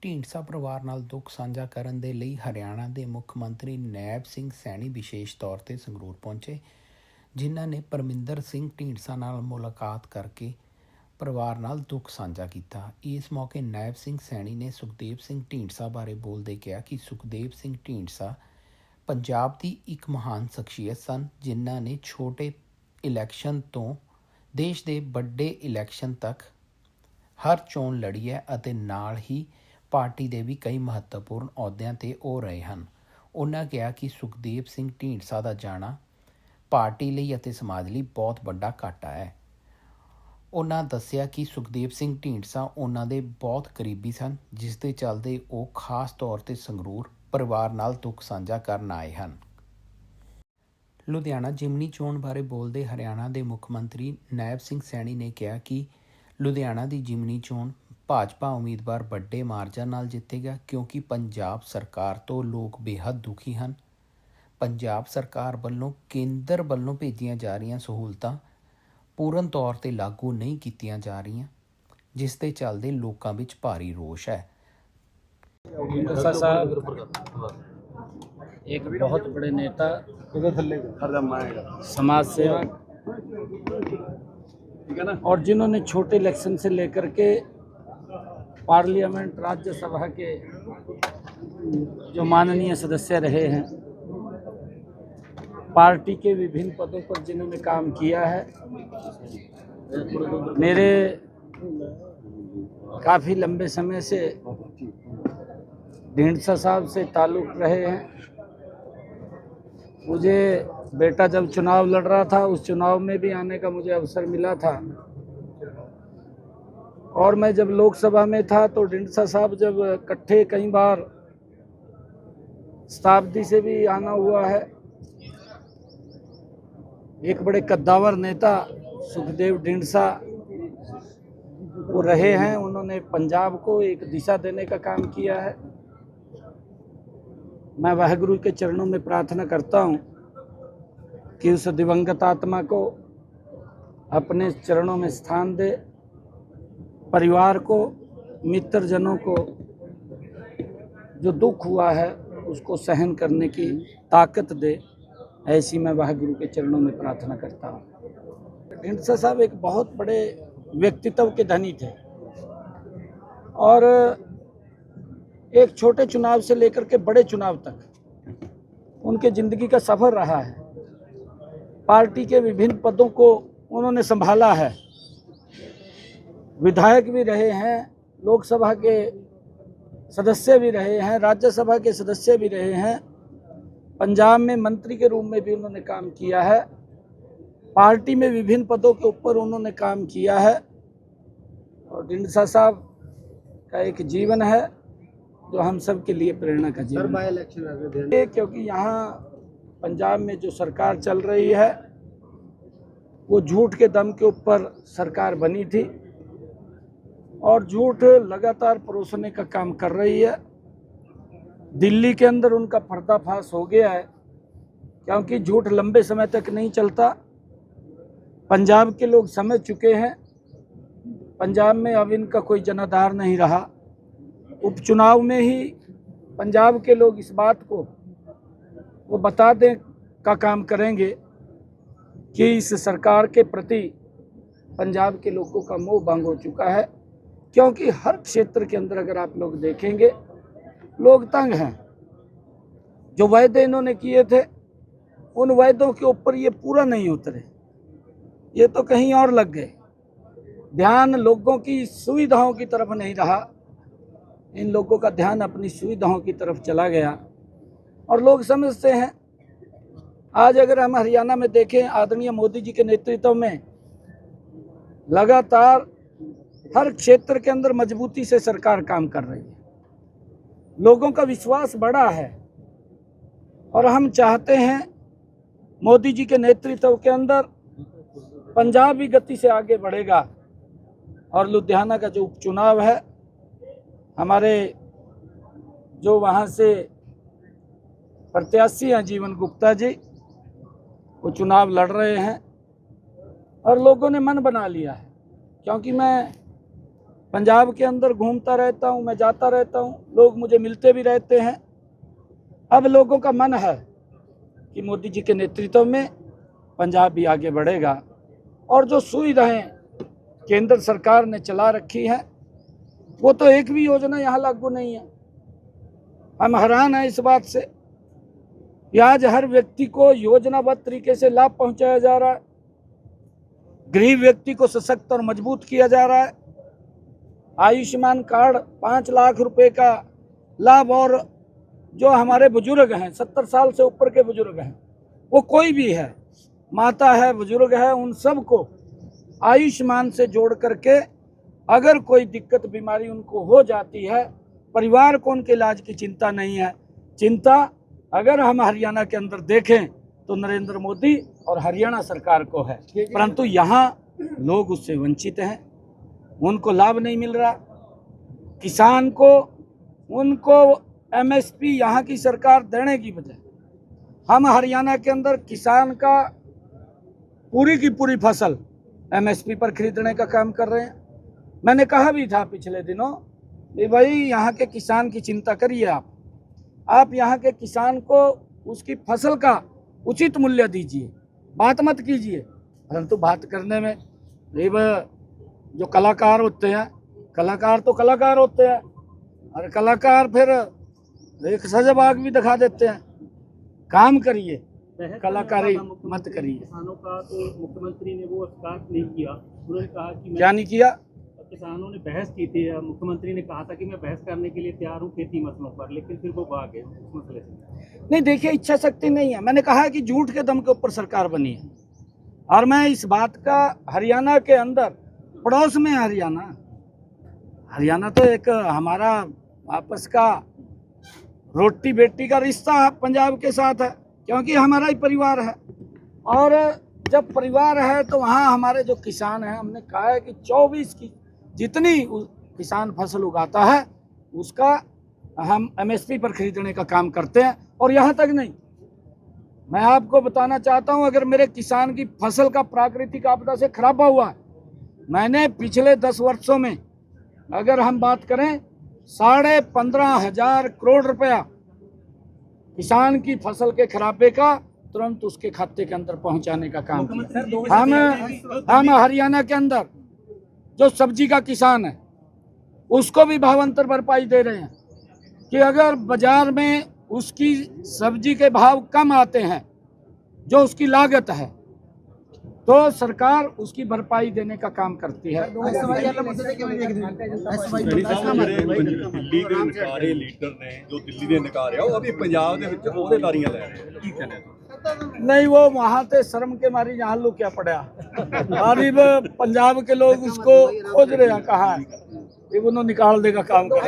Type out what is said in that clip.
ਢੀਂਡਸਾ ਪਰਿਵਾਰ ਨਾਲ ਦੁੱਖ ਸਾਂਝਾ ਕਰਨ ਦੇ ਲਈ ਹਰਿਆਣਾ ਦੇ ਮੁੱਖ ਮੰਤਰੀ ਨੈਬ ਸਿੰਘ ਸੈਣੀ ਵਿਸ਼ੇਸ਼ ਤੌਰ 'ਤੇ ਸੰਗਰੂਰ ਪਹੁੰਚੇ, ਜਿਨ੍ਹਾਂ ਨੇ ਪਰਮਿੰਦਰ ਸਿੰਘ ਢੀਂਡਸਾ ਨਾਲ ਮੁਲਾਕਾਤ ਕਰਕੇ ਪਰਿਵਾਰ ਨਾਲ ਦੁੱਖ ਸਾਂਝਾ ਕੀਤਾ। ਇਸ ਮੌਕੇ ਨੈਬ ਸਿੰਘ ਸੈਣੀ ਨੇ ਸੁਖਦੇਵ ਸਿੰਘ ਢੀਂਡਸਾ ਬਾਰੇ ਬੋਲਦੇ ਕਿਹਾ ਕਿ ਸੁਖਦੇਵ ਸਿੰਘ ਢੀਂਡਸਾ ਪੰਜਾਬ ਦੀ ਇੱਕ ਮਹਾਨ ਸ਼ਖਸੀਅਤ ਸਨ, ਜਿਨ੍ਹਾਂ ਨੇ ਛੋਟੇ ਇਲੈਕਸ਼ਨ ਤੋਂ ਦੇਸ਼ ਦੇ ਵੱਡੇ ਇਲੈਕਸ਼ਨ ਤੱਕ ਹਰ ਚੋਣ ਲੜੀ ਹੈ ਅਤੇ ਨਾਲ ਹੀ ਪਾਰਟੀ ਦੇ ਵੀ ਕਈ ਮਹੱਤਵਪੂਰਨ ਅਹੁਦਿਆਂ 'ਤੇ ਉਹ ਰਹੇ ਹਨ। ਉਹਨਾਂ ਕਿਹਾ ਕਿ ਸੁਖਦੇਵ ਸਿੰਘ ਢੀਂਡਸਾ ਦਾ ਜਾਣਾ ਪਾਰਟੀ ਲਈ ਅਤੇ ਸਮਾਜ ਲਈ ਬਹੁਤ ਵੱਡਾ ਘਾਟਾ ਹੈ। ਉਹਨਾਂ ਦੱਸਿਆ ਕਿ ਸੁਖਦੇਵ ਸਿੰਘ ਢੀਂਡਸਾ ਉਹਨਾਂ ਦੇ ਬਹੁਤ ਕਰੀਬੀ ਸਨ, ਜਿਸ ਦੇ ਚੱਲਦੇ ਉਹ ਖਾਸ ਤੌਰ 'ਤੇ ਸੰਗਰੂਰ ਪਰਿਵਾਰ ਨਾਲ ਦੁੱਖ ਸਾਂਝਾ ਕਰਨ ਆਏ ਹਨ। ਲੁਧਿਆਣਾ ਜ਼ਿਮਨੀ ਚੋਣ ਬਾਰੇ ਬੋਲਦੇ ਹਰਿਆਣਾ ਦੇ ਮੁੱਖ ਮੰਤਰੀ ਨੈਬ ਸਿੰਘ ਸੈਣੀ ਨੇ ਕਿਹਾ ਕਿ ਲੁਧਿਆਣਾ ਦੀ ਜ਼ਿਮਨੀ ਚੋਣ ਭਾਜਪਾ ਉਮੀਦਵਾਰ ਵੱਡੇ ਮਾਰਜਨ ਨਾਲ ਜਿੱਤੇਗਾ, ਕਿਉਂਕਿ ਪੰਜਾਬ ਸਰਕਾਰ ਤੋਂ ਲੋਕ ਬੇਹੱਦ ਦੁਖੀ ਹਨ। ਪੰਜਾਬ ਸਰਕਾਰ ਵੱਲੋਂ ਕੇਂਦਰ ਵੱਲੋਂ ਭੇਜੀਆਂ ਜਾ ਰਹੀਆਂ ਸਹੂਲਤਾਂ ਪੂਰਨ ਤੌਰ 'ਤੇ ਲਾਗੂ ਨਹੀਂ ਕੀਤੀਆਂ ਜਾ ਰਹੀਆਂ, ਜਿਸ ਦੇ ਚੱਲਦੇ ਲੋਕਾਂ ਵਿੱਚ ਭਾਰੀ ਰੋष है। ढींडसा साहब एक बहुत बड़े नेता, समाज सेवक और जिन्होंने छोटे इलेक्शन से लेकर के पार्लियामेंट राज्यसभा के जो माननीय सदस्य रहे हैं, पार्टी के विभिन्न पदों पर जिन्होंने काम किया है, मेरे काफ़ी लंबे समय से ढींडसा साहब से ताल्लुक़ रहे हैं। मुझे बेटा जब चुनाव लड़ रहा था, उस चुनाव में भी आने का मुझे अवसर मिला था, और मैं जब लोकसभा में था तो ढींडसा साहब जब इकट्ठे कई बार शताब्दी से भी आना हुआ है। एक बड़े कद्दावर नेता सुखदेव ढींडसा वो रहे हैं। उन्होंने पंजाब को एक दिशा देने का काम किया है। मैं वाहेगुरु के चरणों में प्रार्थना करता हूँ कि उस दिवंगत आत्मा को अपने चरणों में स्थान दे, परिवार को, मित्रजनों को जो दुख हुआ है उसको सहन करने की ताकत दे, ऐसी मैं वाहेगुरु के चरणों में प्रार्थना करता हूँ। ढींडसा साहब एक बहुत बड़े व्यक्तित्व के धनी थे और एक छोटे चुनाव से लेकर के बड़े चुनाव तक उनके ज़िंदगी का सफ़र रहा है। पार्टी के विभिन्न पदों को उन्होंने संभाला है। विधायक भी रहे हैं, लोकसभा के सदस्य भी रहे हैं, राज्यसभा के सदस्य भी रहे हैं, पंजाब में मंत्री के रूप में भी उन्होंने काम किया है, पार्टी में विभिन्न पदों के ऊपर उन्होंने काम किया है। और ढींडसा साहब का एक जीवन है जो हम सब के लिए प्रेरणा का जीवन है, क्योंकि यहाँ पंजाब में जो सरकार चल रही है वो झूठ के दम के ऊपर सरकार बनी थी और झूठ लगातार परोसने का काम कर रही है। दिल्ली के अंदर उनका पर्दाफाश हो गया है, क्योंकि झूठ लंबे समय तक नहीं चलता। पंजाब के लोग समझ चुके हैं, पंजाब में अब इनका कोई जनाधार नहीं रहा। उपचुनाव में ही पंजाब के लोग इस बात को वो बता दें का काम करेंगे कि इस सरकार के प्रति पंजाब के लोगों का मोह भंग हो चुका है, क्योंकि हर क्षेत्र के अंदर अगर आप लोग देखेंगे लोग तंग हैं। जो वायदे इन्होंने किए थे उन वायदों के ऊपर ये पूरा नहीं उतरे, ये तो कहीं और लग गए। ध्यान लोगों की सुविधाओं की तरफ नहीं रहा, इन लोगों का ध्यान अपनी सुविधाओं की तरफ चला गया और लोग समझते हैं। आज अगर हम हरियाणा में देखें, आदरणीय मोदी जी के नेतृत्व में लगातार हर क्षेत्र के अंदर मजबूती से सरकार काम कर रही है, लोगों का विश्वास बढ़ा है और हम चाहते हैं मोदी जी के नेतृत्व के अंदर पंजाब भी गति से आगे बढ़ेगा। और लुधियाना का जो उपचुनाव है, हमारे जो वहाँ से प्रत्याशी हैं जीवन गुप्ता जी, वो चुनाव लड़ रहे हैं और लोगों ने मन बना लिया है। क्योंकि मैं पंजाब के अंदर घूमता रहता हूँ, मैं जाता रहता हूँ, लोग मुझे मिलते भी रहते हैं। अब लोगों का मन है कि मोदी जी के नेतृत्व में पंजाब भी आगे बढ़ेगा और जो सुविधाएं केंद्र सरकार ने चला रखी है वो तो एक भी योजना यहाँ लागू नहीं है। हम हैरान हैं इस बात से कि आज हर व्यक्ति को योजनाबद्ध तरीके से लाभ पहुंचाया जा रहा है, गरीब व्यक्ति को सशक्त और मजबूत किया जा रहा है। आयुष्मान कार्ड 5 लाख रुपए का लाभ, और जो हमारे बुजुर्ग हैं 70 साल से ऊपर के बुजुर्ग हैं, वो कोई भी है, माता है, बुजुर्ग है, उन सबको आयुष्मान से जोड़ करके अगर कोई दिक्कत बीमारी उनको हो जाती है, परिवार को उनके इलाज की चिंता नहीं है। चिंता अगर हम हरियाणा के अंदर देखें तो नरेंद्र मोदी और हरियाणा सरकार को है, परंतु यहाँ लोग उससे वंचित हैं, उनको लाभ नहीं मिल रहा। किसान को उनको एमएसपी यहाँ की सरकार देने की बजाय हम हरियाणा के अंदर किसान का पूरी की पूरी फसल एमएसपी पर खरीदने का काम कर रहे हैं। मैंने कहा भी था पिछले दिनों कि भाई यहाँ के किसान की चिंता करिए, आप यहाँ के किसान को उसकी फसल का उचित मूल्य दीजिए, बात मत कीजिए। परंतु बात करने में जो कलाकार होते हैं, कलाकार तो कलाकार होते हैं, और कलाकार फिर एक सजबाग भी दिखा देते हैं। काम करिए, कलाकारी मत करिए। किसानों का तो मुख्यमंत्री ने वो स्वीकार नहीं किया, उन्होंने कहा कि क्या नहीं किया? किसानों ने बहस की थी, मुख्यमंत्री ने कहा था कि मैं बहस करने के लिए तैयार हूँ खेती मसलों पर, लेकिन फिर वो भाग गए उस मसले से। नहीं, देखिए, इच्छा शक्ति नहीं है। मैंने कहा है कि झूठ के दम के ऊपर सरकार बनी है, और मैं इस बात का हरियाणा के अंदर, पड़ोस में हरियाणा तो एक हमारा आपस का रोटी बेटी का रिश्ता पंजाब के साथ है, क्योंकि हमारा ही परिवार है। और जब परिवार है तो वहाँ हमारे जो किसान हैं, हमने कहा है कि 24 की जितनी किसान फसल उगाता है उसका हम एमएसपी पर खरीदने का काम करते हैं। और यहाँ तक नहीं, मैं आपको बताना चाहता हूँ, अगर मेरे किसान की फसल का प्राकृतिक आपदा से खराबा हुआ है, मैंने पिछले 10 वर्षों में अगर हम बात करें 15,500 करोड़ रुपया किसान की फसल के खराबे का तुरंत उसके खाते के अंदर पहुंचाने का काम किया। हम हरियाणा के अंदर जो सब्जी का किसान है उसको भी भावांतर भरपाई दे रहे हैं कि अगर बाजार में उसकी सब्जी के भाव कम आते हैं, जो उसकी लागत है, तो सरकार उसकी भरपाई देने का काम करती है। दिल्ली ਦੇ ਨਕਾਰੇ ਲੀਡਰ ਨੇ ਜੋ ਦਿੱਲੀ ਦੇ ਨਕਾਰੇ ਆ ਉਹ ਅਭੀ ਪੰਜਾਬ ਦੇ ਵਿੱਚ ਅਹੁਦੇਦਾਰੀਆਂ ਲੈ ਰਹੇ ਨੇ, ਕੀ कहना है? नहीं, वो वहाँ से शर्म के मारी यहाँ लुक क्या पड़ा, और पंजाब के लोग उसको खोज रहे हैं, कहा है उन्होंने निकाल देगा काम कर।